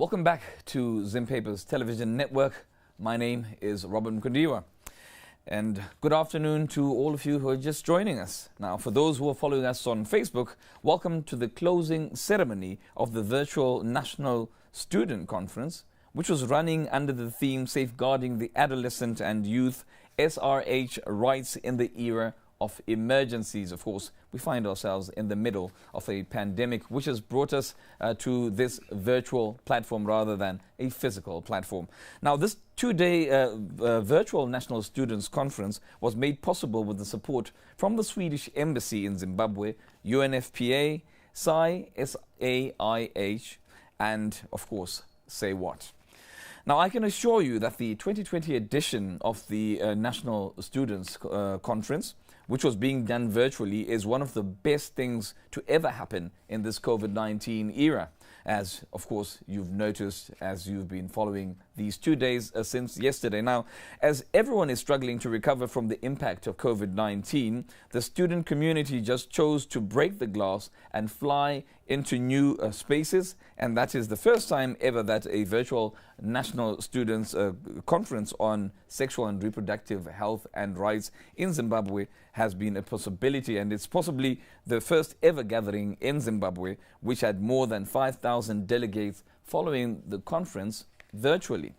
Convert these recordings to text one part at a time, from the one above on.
Welcome back to Zimpaper's television network. My name is Robin Kundiwa. And good afternoon to all of you who are just joining us. Now, for those who are following us on Facebook, welcome to the closing ceremony of the virtual National Student Conference, which was running under the theme Safeguarding the Adolescent and Youth SRH Rights in the Era of Emergencies. Of course, we find ourselves in the middle of a pandemic, which has brought us to this virtual platform rather than a physical platform. Now, this two-day virtual National Students Conference was made possible with the support from the Swedish Embassy in Zimbabwe, UNFPA, SAIH, and, of course, Say What. Now, I can assure you that the 2020 edition of the National Students Conference, which was being done virtually, is one of the best things to ever happen in this COVID-19 era. As, of course, you've noticed as you've been following these 2 days since yesterday. Now, as everyone is struggling to recover from the impact of COVID-19, the student community just chose to break the glass and fly into new spaces. And that is the first time ever that a virtual National Students Conference on sexual and reproductive health and rights in Zimbabwe has been a possibility. And it's possibly the first ever gathering in Zimbabwe, which had more than 5,000 delegates following the conference virtually.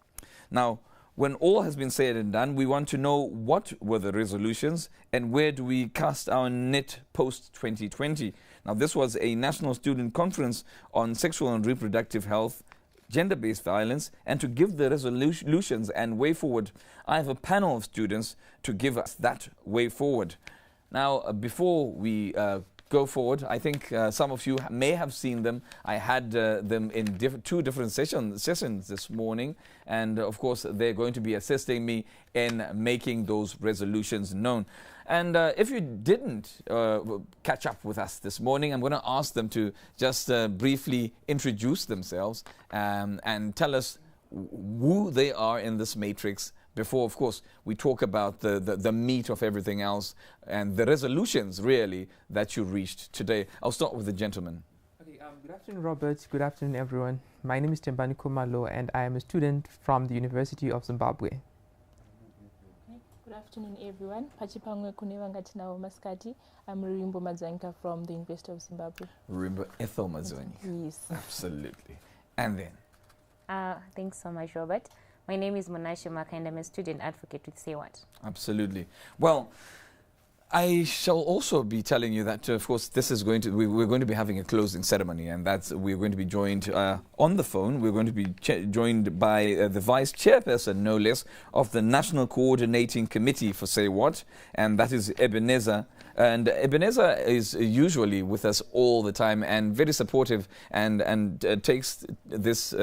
Now, when all has been said and done, we want to know what were the resolutions and where do we cast our net post-2020. Now, this was a National Student Conference on sexual and reproductive health, gender-based violence, and to give the resolutions and way forward, I have a panel of students to give us that way forward. Now, before we go forward, I think some of you may have seen them. I had them in two different sessions this morning, and of course they're going to be assisting me in making those resolutions known. And if you didn't catch up with us this morning, I'm going to ask them to just briefly introduce themselves and tell us who they are in this matrix before, of course, we talk about the meat of everything else and the resolutions, really, that you reached today. I'll start with the gentleman. Okay, good afternoon, Robert. Good afternoon, everyone. My name is Tembani Kumalo, and I am a student from the University of Zimbabwe. Good afternoon, everyone. Pachipangwe kunevangati nawo maskati. I'm Rimbo Madzanka from the University of Zimbabwe. Rimbo Ethel Madzanka. Yes. Absolutely. And then? Thanks so much, Robert. My name is Monashe Maka, and I'm a student advocate with Say What. Absolutely. Well, I shall also be telling you that, of course, this is going to we're going to be having a closing ceremony, and that's we're going to be joined on the phone. We're going to be joined by the vice chairperson, no less, of the National Coordinating Committee for Say What, and that is Ebenezer. And Ebenezer is usually with us all the time and very supportive, and takes this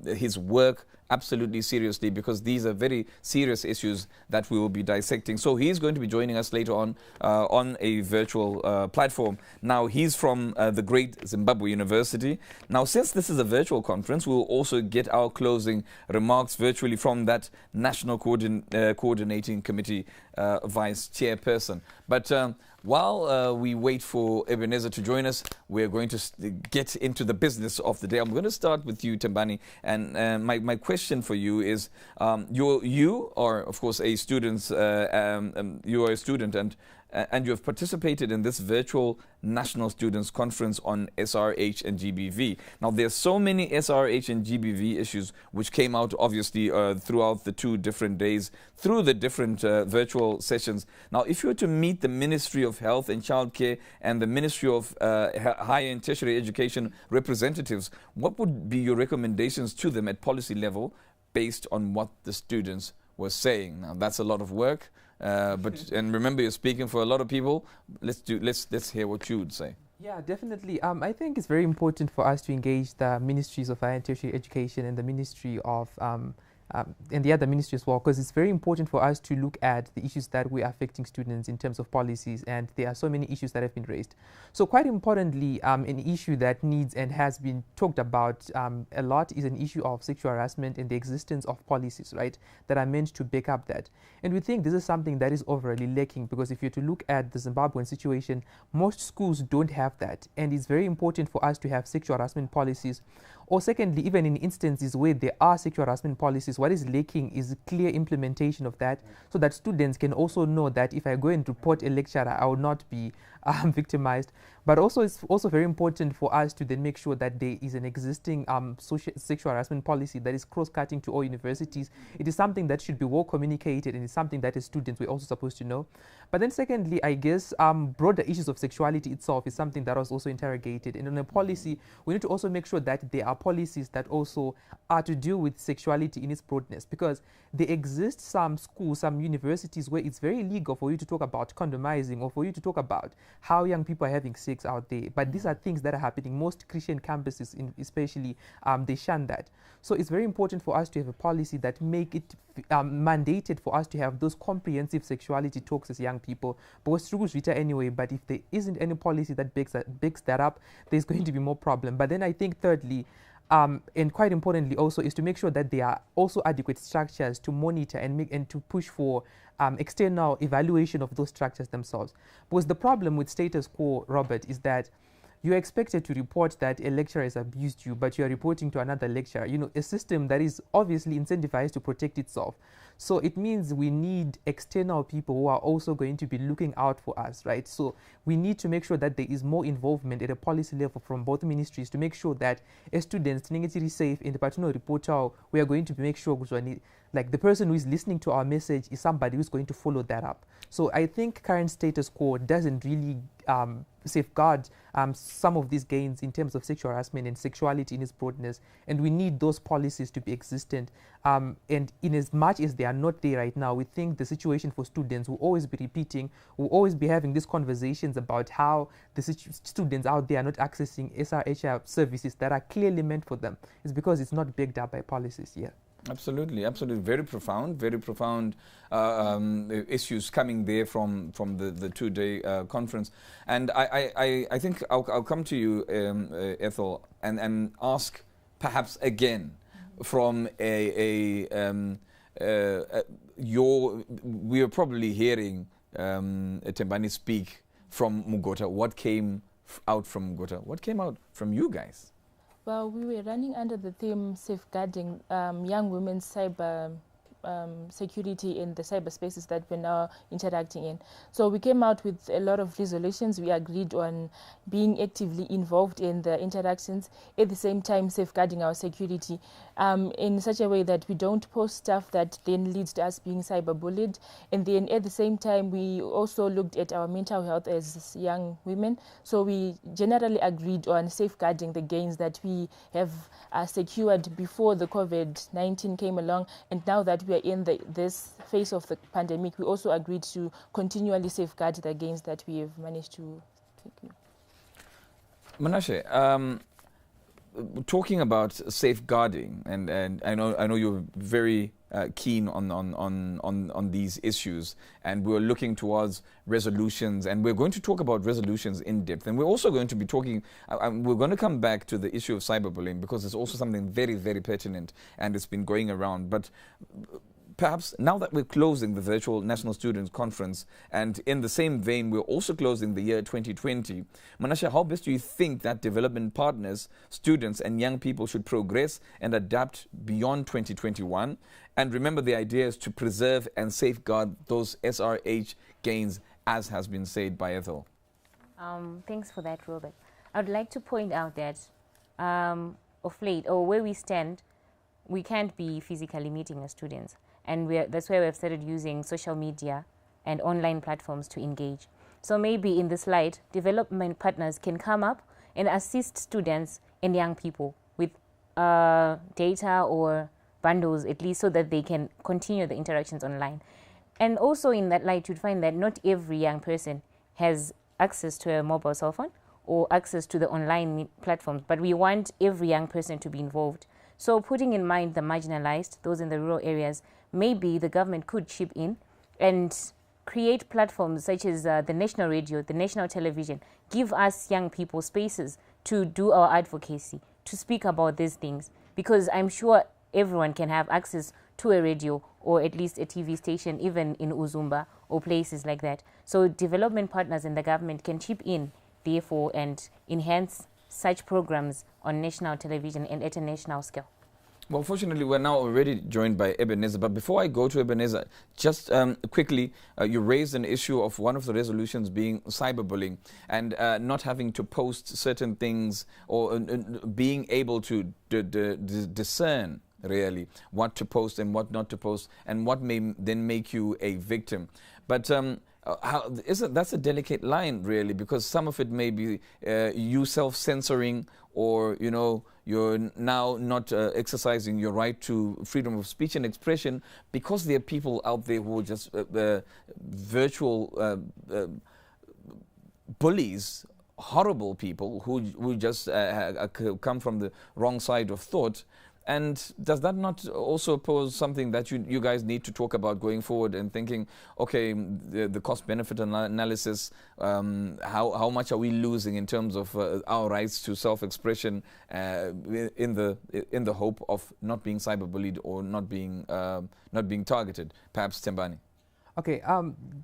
his work absolutely seriously, because these are very serious issues that we will be dissecting. So he's going to be joining us later on a virtual platform. Now, he's from the great Zimbabwe University. Now, since this is a virtual conference, we'll also get our closing remarks virtually from that National Coordinating Committee vice chairperson. But while we wait for Ebenezer to join us, we're going to get into the business of the day. I'm going to start with you, Tembani, and my question for you is, you are, of course, a student. You are a student, and you have participated in this virtual National Students Conference on SRH and GBV. Now, there's so many SRH and GBV issues which came out, obviously, throughout the 2 different days, through the different virtual sessions. Now, if you were to meet the Ministry of Health and Childcare and the Ministry of Higher and Tertiary Education representatives, what would be your recommendations to them at policy level based on what the students were saying? Now, that's a lot of work. And remember, you're speaking for a lot of people. Let's hear what you would say. Yeah, definitely. I think it's very important for us to engage the ministries of higher and tertiary education and the Ministry of and the other ministries as well, because it's very important for us to look at the issues that we are affecting students in terms of policies, and there are so many issues that have been raised. So quite importantly, an issue that needs and has been talked about a lot is an issue of sexual harassment and the existence of policies, right, that are meant to back up that. And we think this is something that is overly lacking, because if you're to look at the Zimbabwean situation, most schools don't have that, and it's very important for us to have sexual harassment policies Or secondly, even in instances where there are sexual harassment policies, what is lacking is clear implementation of that, so that students can also know that if I go and report a lecturer, I will not be victimized. But also, it's also very important for us to then make sure that there is an existing sexual harassment policy that is cross-cutting to all universities. It is something that should be well communicated, and it's something that as students we're also supposed to know. But then secondly, I guess broader issues of sexuality itself is something that was also interrogated. And on a policy, we need to also make sure that there are policies that also are to do with sexuality in its broadness, because there exist some schools, some universities where it's very illegal for you to talk about condomizing or for you to talk about how young people are having sex out there. But these are things that are happening. Most Christian campuses, especially, they shun that. So it's very important for us to have a policy that make it mandated for us to have those comprehensive sexuality talks as young people. Because through Vita anyway, but if there isn't any policy that backs that up, there's going to be more problem. But then I think thirdly, and quite importantly also, is to make sure that there are also adequate structures to monitor and to push for external evaluation of those structures themselves. Because the problem with status quo, Robert, is that you're expected to report that a lecturer has abused you, but you're reporting to another lecturer. You know, a system that is obviously incentivized to protect itself. So it means we need external people who are also going to be looking out for us, right? So we need to make sure that there is more involvement at a policy level from both ministries to make sure that as students, negatively safe in the particular reporter, we are going to make sure like the person who is listening to our message is somebody who's going to follow that up. So I think current status quo doesn't really safeguard some of these gains in terms of sexual harassment and sexuality in its broadness, and we need those policies to be existent. And in as much as they are not there right now, we think the situation for students will always be repeating. We'll always be having these conversations about how the students out there are not accessing SRHR services that are clearly meant for them. It's because it's not backed up by policies. Yeah. Absolutely, absolutely. Very profound issues coming there from the two-day conference. And I think I'll come to you, Ethel, and ask perhaps again from we are probably hearing Tembani speak from Mugota. What came out from Mugota? What came out from you guys? Well, we were running under the theme safeguarding young women's cyber security in the cyberspaces that we're now interacting in. So we came out with a lot of resolutions. We agreed on being actively involved in the interactions, at the same time safeguarding our security in such a way that we don't post stuff that then leads to us being cyberbullied. And then at the same time, we also looked at our mental health as young women. So we generally agreed on safeguarding the gains that we have secured before the COVID-19 came along. And now that we are in this phase of the pandemic, we also agreed to continually safeguard the gains that we have managed to secure. Menashe, talking about safeguarding, and I know you're very keen on these issues, and we're looking towards resolutions, and we're going to talk about resolutions in depth, and we're also going to be talking. We're going to come back to the issue of cyberbullying because it's also something very, very pertinent, and it's been going around. But perhaps now that we're closing the virtual National Students Conference, and in the same vein, we're also closing the year 2020, Menashe, how best do you think that development partners, students and young people should progress and adapt beyond 2021? And remember, the idea is to preserve and safeguard those SRH gains, as has been said by Ethel. Thanks for that, Robert. I would like to point out that of late, or where we stand, we can't be physically meeting as students. And that's where we've started using social media and online platforms to engage. So maybe in this light, development partners can come up and assist students and young people with data or bundles, at least, so that they can continue the interactions online. And also in that light, you'd find that not every young person has access to a mobile cell phone or access to the online platforms, but we want every young person to be involved. So putting in mind the marginalized, those in the rural areas, maybe the government could chip in and create platforms such as the national radio, the national television, give us young people spaces to do our advocacy, to speak about these things, because I'm sure everyone can have access to a radio or at least a TV station, even in Uzumba or places like that. So development partners in the government can chip in, therefore, and enhance such programs on national television and at a national scale. Well, fortunately, we're now already joined by Ebenezer. But before I go to Ebenezer, just quickly, you raised an issue of one of the resolutions being cyberbullying and not having to post certain things or being able to discern really what to post and what not to post and what may then make you a victim. But that's a delicate line, really, because some of it may be you self-censoring, or you're now not exercising your right to freedom of speech and expression, because there are people out there who are just virtual bullies, horrible people who just come from the wrong side of thought. And does that not also pose something that you guys need to talk about going forward and thinking, okay, the cost-benefit analysis, how much are we losing in terms of our rights to self-expression in the hope of not being cyberbullied or not being targeted? Perhaps Tembani. Okay,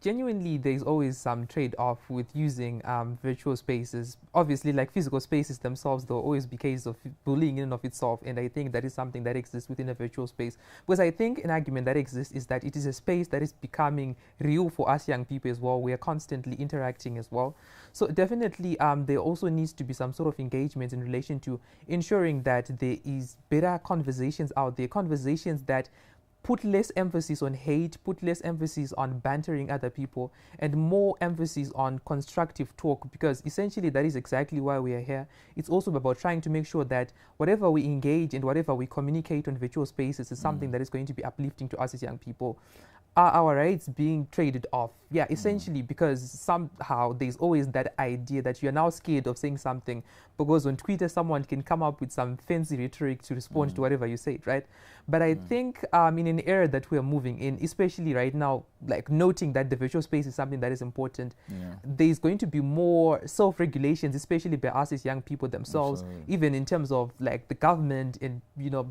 genuinely, there's always some trade-off with using virtual spaces. Obviously, like physical spaces themselves, there will always be cases of bullying in and of itself, and I think that is something that exists within a virtual space. Because I think an argument that exists is that it is a space that is becoming real for us young people as well. We are constantly interacting as well. So definitely, there also needs to be some sort of engagement in relation to ensuring that there is better conversations out there, conversations that put less emphasis on hate, put less emphasis on bantering other people, and more emphasis on constructive talk, because essentially that is exactly why we are here. It's also about trying to make sure that whatever we engage and whatever we communicate on virtual spaces is something that is going to be uplifting to us as young people. Are our rights being traded off? Yeah, essentially, because somehow there's always that idea that you're now scared of saying something because on Twitter someone can come up with some fancy rhetoric to respond to whatever you say, right? But I think in an era that we're moving in, especially right now, like noting that the virtual space is something that is important, there's going to be more self-regulations, especially by us as young people themselves, even in terms of like the government and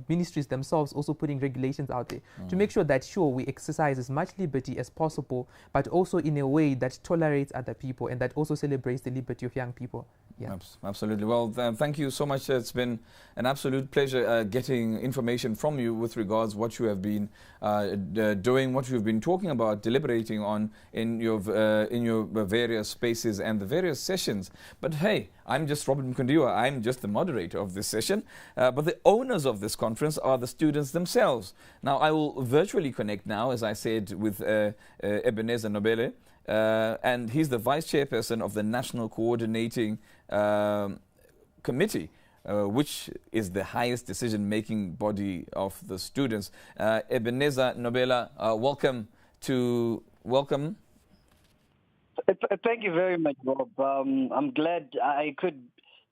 ministries themselves also putting regulations out there to make sure that sure we exercise as much liberty as possible, but also in a way that tolerates other people and that also celebrates the liberty of young people. Yeah. Absolutely. Well, thank you so much. It's been an absolute pleasure getting information from you with regards what you have been doing, what you've been talking about, deliberating on in your various spaces and the various sessions. But hey, I'm just Robert Mkundiwa. I'm just the moderator of this session. But the owners of this conference are the students themselves. Now, I will virtually connect now, as I said, with Ebenezer Nobele. And he's the vice chairperson of the National Coordinating Committee, which is the highest decision-making body of the students. Ebenezer Nobela, welcome. Thank you very much, Bob. I'm glad I could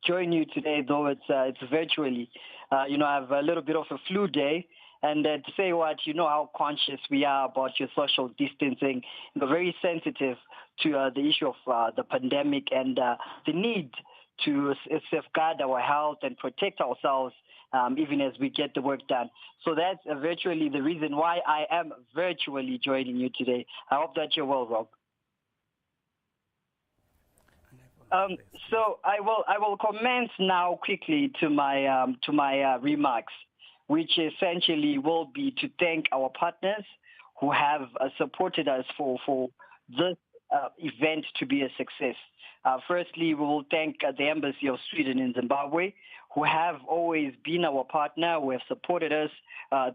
join you today, though it's virtually. I have a little bit of a flu day. And to say what, how conscious we are about your social distancing. We're very sensitive to the issue of the pandemic and the need to safeguard our health and protect ourselves even as we get the work done. So that's virtually the reason why I am virtually joining you today. I hope that you're well, Rob. So I will commence now quickly to my remarks, which essentially will be to thank our partners who have supported us for this event to be a success. Firstly, we will thank the Embassy of Sweden in Zimbabwe, who have always been our partner, who have supported us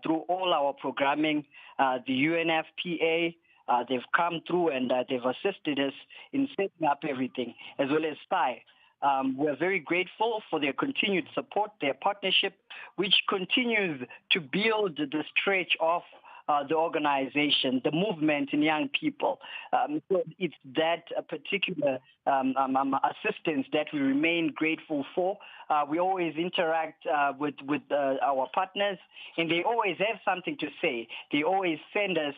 through all our programming. The UNFPA, they've come through and they've assisted us in setting up everything, as well as SPI. We're very grateful for their continued support, their partnership, which continues to build the stretch of the organization, the movement in young people. So it's that particular assistance that we remain grateful for. We always interact with our partners, and they always have something to say. They always send us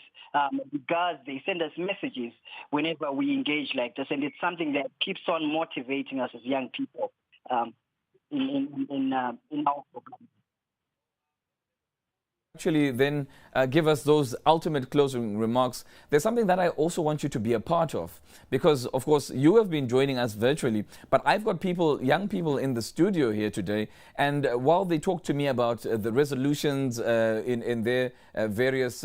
regards, they send us messages whenever we engage like this, and it's something that keeps on motivating us as young people in our program. Actually then give us those ultimate closing remarks, there's something that I also want you to be a part of, because of course you have been joining us virtually, but I've got people, young people in the studio here today, and while they talk to me about the resolutions in their various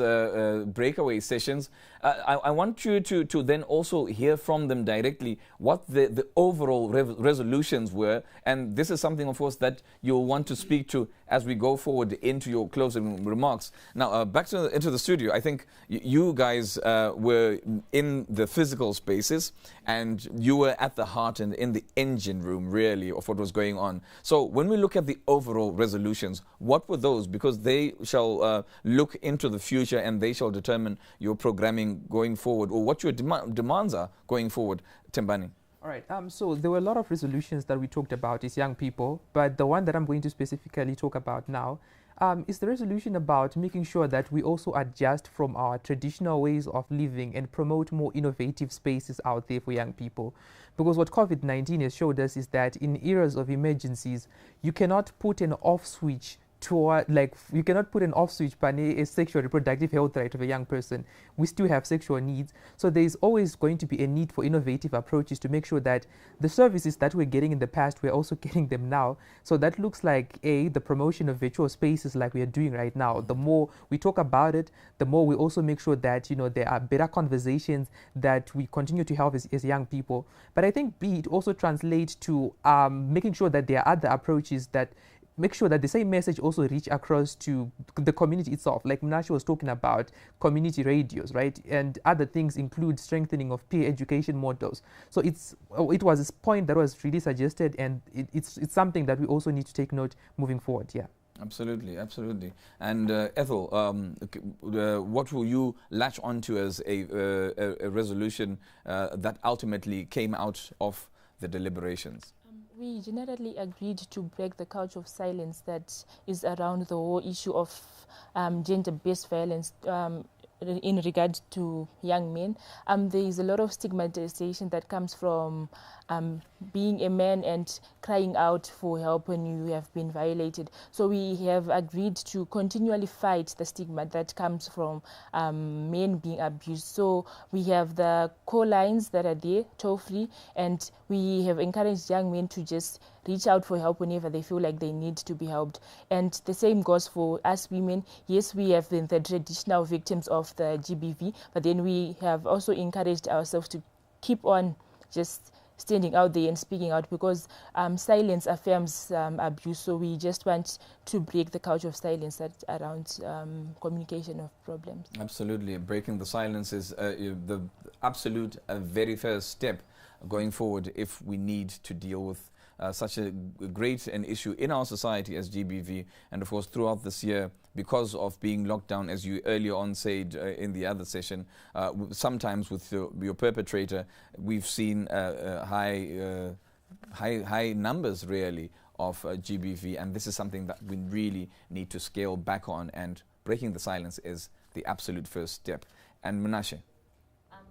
breakaway sessions, I want you to then also hear from them directly what the overall resolutions were, and this is something of course that you'll want to speak to as we go forward into your closing remarks. Now back into the studio, I think you guys were in the physical spaces and you were at the heart and in the engine room really of what was going on. So when we look at the overall resolutions, what were those? Because they shall look into the future and they shall determine your programming going forward, or what your demands are going forward. Tembani. All right, so there were a lot of resolutions that we talked about as young people, but the one that I'm going to specifically talk about now is the resolution about making sure that we also adjust from our traditional ways of living and promote more innovative spaces out there for young people. Because what COVID-19 has showed us is that in eras of emergencies, you cannot put an off switch toward, like, you cannot put an off switch, Pane, a sexual reproductive health right of a young person. We still have sexual needs. So there is always going to be a need for innovative approaches to make sure that the services that we're getting in the past, we're also getting them now. So that looks like the promotion of virtual spaces like we are doing right now. The more we talk about it, the more we also make sure that, you know, there are better conversations that we continue to have as young people. But I think it also translates to making sure that there are other approaches that make sure that the same message also reach across to the community itself. Like Mnashe was talking about community radios, right? And other things include strengthening of peer education models. So it was a point that was really suggested, and it's something that we also need to take note moving forward, yeah. Absolutely, absolutely. And Ethel, what will you latch onto as a resolution that ultimately came out of the deliberations? We generally agreed to break the couch of silence that is around the whole issue of gender-based violence in regard to young men. There is a lot of stigmatization that comes from being a man and crying out for help when you have been violated. So we have agreed to continually fight the stigma that comes from men being abused. So we have the call lines that are there, toll-free, and we have encouraged young men to just reach out for help whenever they feel like they need to be helped. And the same goes for us women. Yes, we have been the traditional victims of the GBV, but then we have also encouraged ourselves to keep on just standing out there and speaking out, because silence affirms abuse. So we just want to break the couch of silence that around communication of problems. Absolutely. Breaking the silence is the absolute very first step going forward if we need to deal with such a great an issue in our society as GBV. And of course throughout this year, because of being locked down, as you earlier on said in the other session, sometimes with your perpetrator, we've seen high numbers really of GBV, and this is something that we really need to scale back on, and breaking the silence is the absolute first step. And Mnashe?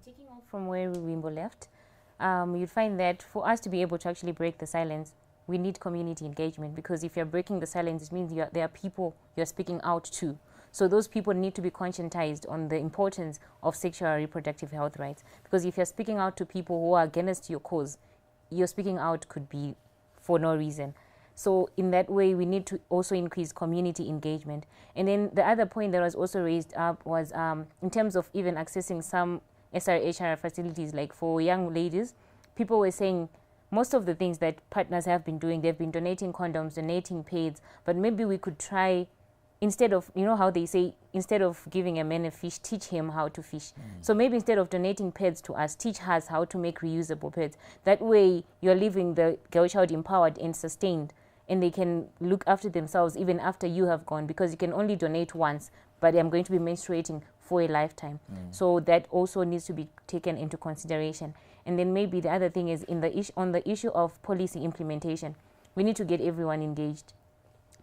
Taking off from where Wimbo left, you'd find that for us to be able to actually break the silence, we need community engagement, because if you're breaking the silence, it means there are people you're speaking out to. So those people need to be conscientized on the importance of sexual and reproductive health rights. Because if you're speaking out to people who are against your cause, your speaking out could be for no reason. So in that way, we need to also increase community engagement. And then the other point that was also raised up was in terms of even accessing some SRHR facilities, like for young ladies, people were saying most of the things that partners have been doing, they've been donating condoms, donating pads, but maybe we could try, instead of, you know how they say, instead of giving a man a fish, teach him how to fish. So maybe instead of donating pads to us, teach us how to make reusable pads. That way you're leaving the girl child empowered and sustained, and they can look after themselves even after you have gone, because you can only donate once, but I'm going to be menstruating for a lifetime. So that also needs to be taken into consideration. And then maybe the other thing is on the issue of policy implementation, we need to get everyone engaged.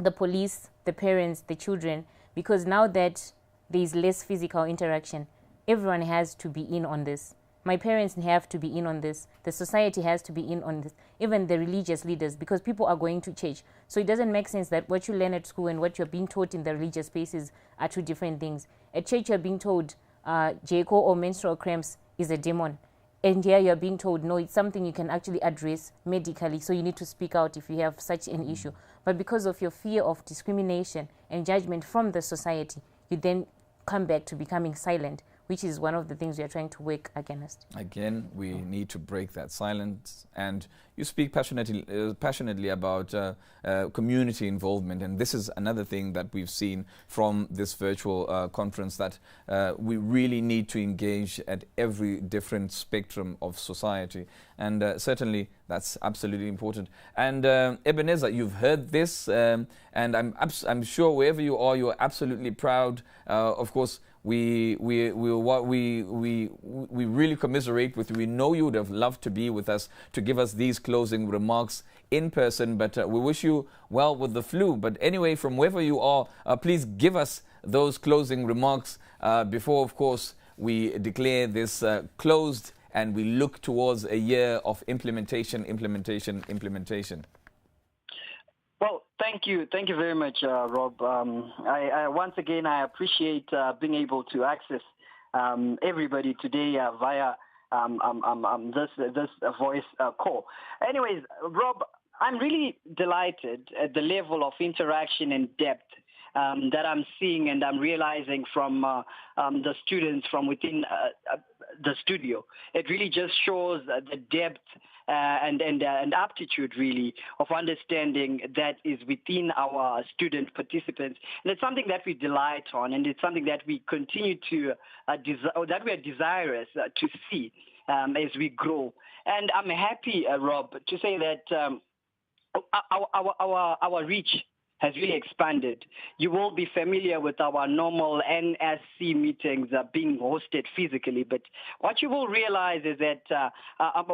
The police, the parents, the children, because now that there is less physical interaction, everyone has to be in on this. My parents have to be in on this. The society has to be in on this. even the religious leaders, because people are going to church. So it doesn't make sense that what you learn at school and what you're being taught in the religious spaces are two different things. At church, you're being told Jaco or menstrual cramps is a demon. And here you're being told, no, it's something you can actually address medically, so you need to speak out if you have such an issue. But because of your fear of discrimination and judgment from the society, you then come back to becoming silent, which is one of the things we are trying to work against. Again, we need to break that silence, and you speak passionately about community involvement, and this is another thing that we've seen from this virtual conference, that we really need to engage at every different spectrum of society, and certainly that's absolutely important. And Ebenezer, you've heard this, and I'm sure wherever you are, you're absolutely proud. Of course, we really commiserate with you. We know you would have loved to be with us to give us these closing remarks in person, but we wish you well with the flu. But anyway, from wherever you are, please give us those closing remarks before, of course, we declare this closed and we look towards a year of implementation. Well, thank you very much, Rob. I once again, I appreciate being able to access everybody today via this voice call. Anyways, Rob, I'm really delighted at the level of interaction and depth that I'm seeing and I'm realizing from the students from within the studio. It really just shows the depth and aptitude, really, of understanding that is within our student participants. And it's something that we delight on, and it's something that we continue to, that we are desirous to see as we grow. And I'm happy, Rob, to say that our reach has really expanded. You will be familiar with our normal NSC meetings being hosted physically, but what you will realize is that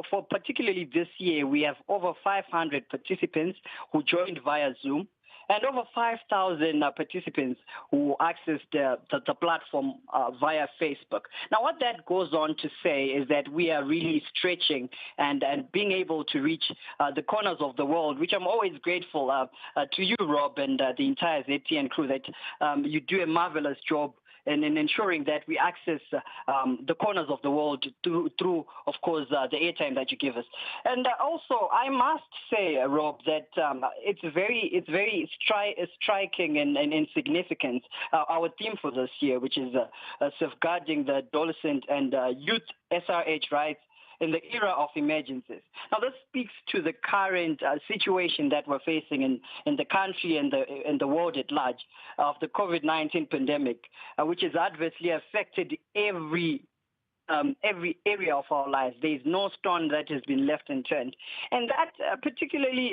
for particularly this year, we have over 500 participants who joined via Zoom, and over 5,000 participants who accessed the platform via Facebook. Now, what that goes on to say is that we are really stretching and being able to reach the corners of the world, which I'm always grateful to you, Rob, and the entire ZTN crew, that you do a marvelous job in ensuring that we access the corners of the world through of course, the airtime that you give us. And also, I must say, Rob, that it's very striking and significant, our theme for this year, which is safeguarding the adolescent and youth SRH rights in the era of emergencies. Now, this speaks to the current situation that we're facing in the country and the world at large of the COVID-19 pandemic, which has adversely affected every area of our lives. There is no stone that has been left unturned. And that particularly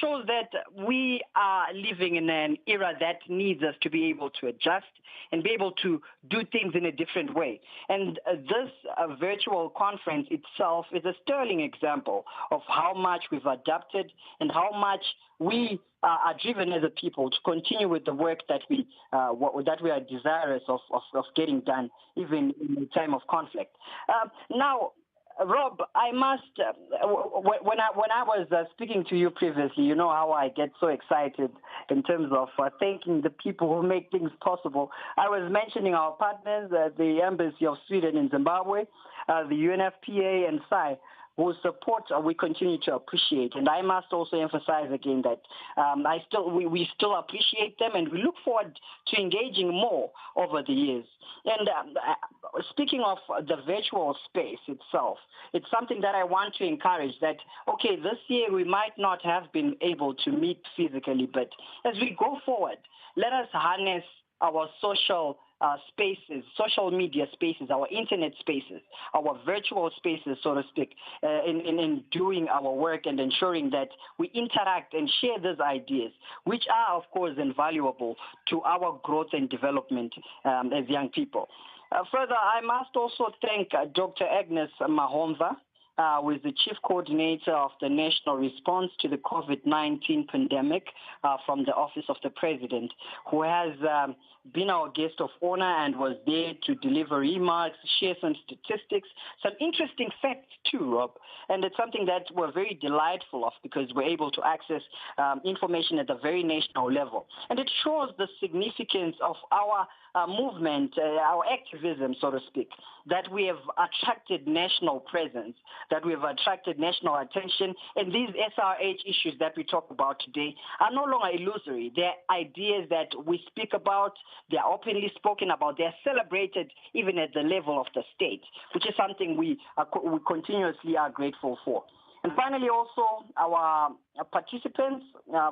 shows that we are living in an era that needs us to be able to adjust and be able to do things in a different way. And this virtual conference itself is a sterling example of how much we've adapted and how much we are driven as a people to continue with the work that we are desirous of getting done, even in a time of conflict. Now, Rob, I must, when I was speaking to you previously, you know how I get so excited in terms of thanking the people who make things possible. I was mentioning our partners, the Embassy of Sweden in Zimbabwe, the UNFPA and SAI, whose support we continue to appreciate. And I must also emphasize again that we still appreciate them, and we look forward to engaging more over the years. And speaking of the virtual space itself, it's something that I want to encourage that, okay, this year we might not have been able to meet physically, but as we go forward, let us harness our social spaces, social media spaces, our internet spaces, our virtual spaces, so to speak, in doing our work and ensuring that we interact and share these ideas, which are, of course, invaluable to our growth and development as young people. Further, I must also thank Dr. Agnes Mahomva, with the Chief Coordinator of the National Response to the COVID-19 pandemic from the Office of the President, who has been our guest of honor and was there to deliver remarks, share some statistics, some interesting facts too, Rob. And it's something that we're very delightful of because we're able to access information at the very national level. And it shows the significance of our movement, our activism, so to speak, that we have attracted national presence, that we have attracted national attention. And these SRH issues that we talk about today are no longer illusory. They're ideas that we speak about, they're openly spoken about, they're celebrated even at the level of the state, which is something we continuously are grateful for. And finally, also, our participants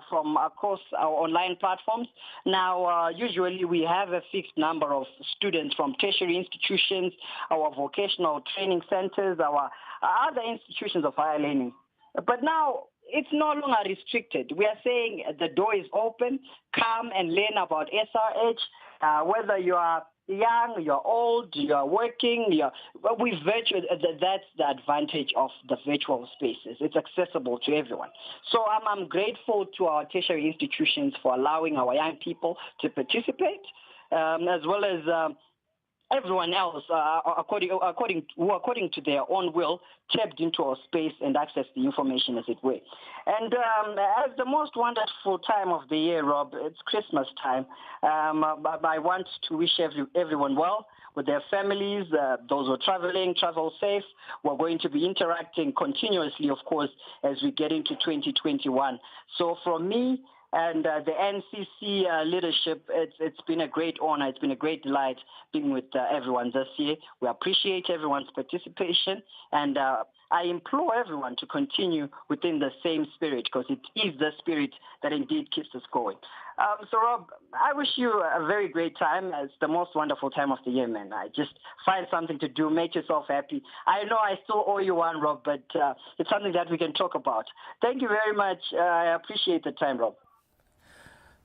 from across our online platforms. Now, usually we have a fixed number of students from tertiary institutions, our vocational training centers, our other institutions of higher learning. But now, it's no longer restricted. We are saying the door is open. Come and learn about SRH, whether you are young, you're old, you're working, that's the advantage of the virtual spaces. It's accessible to everyone. So I'm grateful to our tertiary institutions for allowing our young people to participate, as well as everyone else, according to their own will, tapped into our space and accessed the information, as it were. And as the most wonderful time of the year, Rob, it's Christmas time. I want to wish everyone well with their families, those who are traveling, travel safe. We're going to be interacting continuously, of course, as we get into 2021. So from me, and the NCC leadership, it's been a great honor. It's been a great delight being with everyone this year. We appreciate everyone's participation, and I implore everyone to continue within the same spirit, because it is the spirit that indeed keeps us going. So, Rob, I wish you a very great time. It's the most wonderful time of the year, man. I just find something to do, make yourself happy. I know I still owe you one, Rob, but it's something that we can talk about. Thank you very much. I appreciate the time, Rob.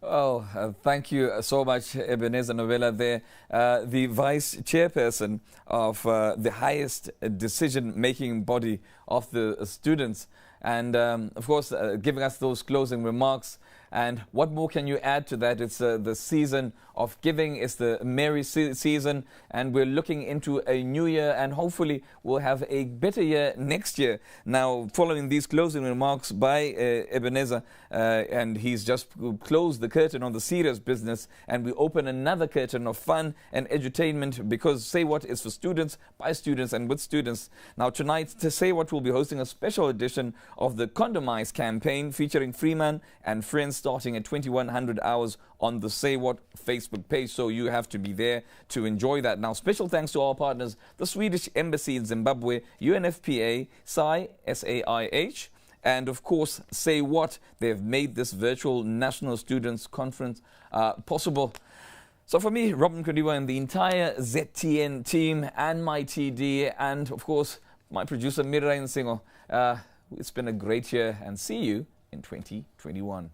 Oh, thank you so much, Ebenezer Novella there, the Vice Chairperson of the highest decision-making body of the students. And, of course, giving us those closing remarks. And what more can you add to that? It's the season of giving. It's the merry season. And we're looking into a new year. And hopefully we'll have a better year next year. Now, following these closing remarks by Ebenezer, and he's just closed the curtain on the serious business. And we open another curtain of fun and edutainment, because Say What is for students, by students, and with students. Now, tonight, to Say What will be hosting a special edition of the Condomize campaign featuring Freeman and friends, starting at 2100 hours on the Say What Facebook page. So you have to be there to enjoy that. Now, special thanks to our partners, the Swedish Embassy in Zimbabwe, UNFPA, SAIH, and of course, Say What. They've made this virtual National Students Conference possible. So for me, Robin Kodiwa and the entire ZTN team, and my TD, and of course, my producer Mira Nsingo, it's been a great year, and see you in 2021.